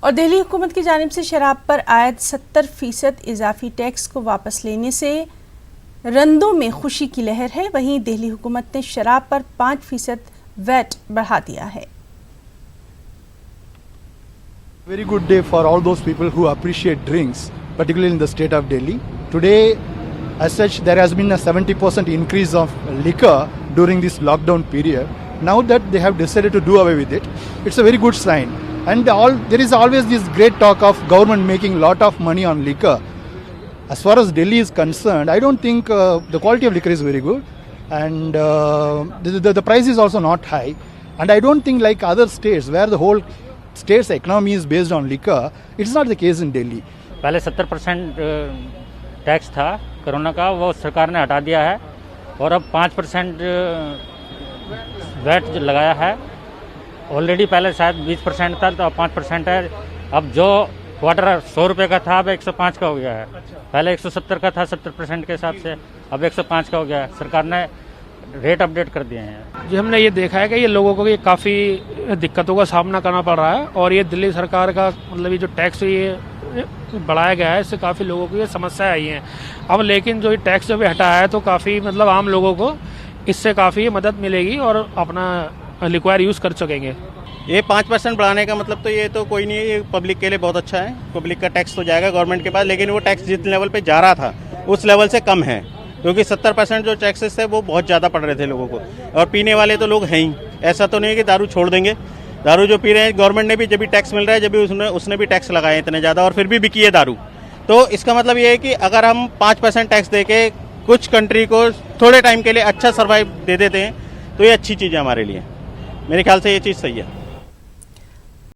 और दिल्ली हुकूमत की जानिब से शराब पर आयद 70% इजाफी टैक्स को वापस लेने से रंदों में खुशी की लहर है। वहीं दिल्ली हुकूमत ने शराब पर 5% वैट बढ़ा दिया है। Very good day for all those people who appreciate drinks, particularly in the state of Delhi. Today, as such, there has been a 70% increase of liquor during this lockdown period. Now that they have decided to do away with it, it's a very good sign. And there is always this great talk of government making lot of money on liquor. As far as Delhi is concerned, I don't think the quality of liquor is very good, and the price is also not high. And I don't think like other states where the whole state's economy is based on liquor, it's not the case in Delhi. पहले 70% tax था corona का, वो सरकार ने हटा दिया है और अब 5% वैट लगाया है। ऑलरेडी पहले शायद 20% था, तो अब 5% है। अब जो क्वार्टर 100 रुपये का था अब 105 का हो गया है। पहले 170 का था 70% के हिसाब से, अब 105 का हो गया है। सरकार ने रेट अपडेट कर दिए हैं। जो हमने ये देखा है कि ये लोगों को ये काफ़ी दिक्कतों का सामना करना पड़ रहा है, और ये दिल्ली सरकार का मतलब ये जो टैक्स ये बढ़ाया गया है, इससे काफ़ी लोगों को ये समस्याएं आई हैं। अब लेकिन जो ये टैक्स जो भी हटाया है, तो काफ़ी मतलब आम लोगों को इससे काफ़ी मदद मिलेगी और अपना लिक्वायर यूज़ कर सकेंगे। ये 5% बढ़ाने का मतलब तो ये तो कोई नहीं है, ये पब्लिक के लिए बहुत अच्छा है। पब्लिक का टैक्स तो जाएगा गवर्नमेंट के पास, लेकिन वो टैक्स जिस लेवल पे जा रहा था उस लेवल से कम है, क्योंकि 70% जो टैक्सेस है वो बहुत ज़्यादा पड़ रहे थे लोगों को। और पीने वाले तो लोग हैं ही, ऐसा तो नहीं है कि दारू छोड़ देंगे। दारू जो पी रहे हैं, गवर्नमेंट ने भी जब भी टैक्स मिल रहा है, जब भी उसने भी टैक्स लगाए इतने ज़्यादा, और फिर भी बिकी है दारू। तो इसका मतलब ये है कि अगर हम 5% टैक्स दे के कुछ कंट्री को थोड़े टाइम के लिए अच्छा सर्वाइव दे देते हैं, तो ये अच्छी चीज़ है हमारे लिए। मेरे ख्याल से ये चीज़ सही है।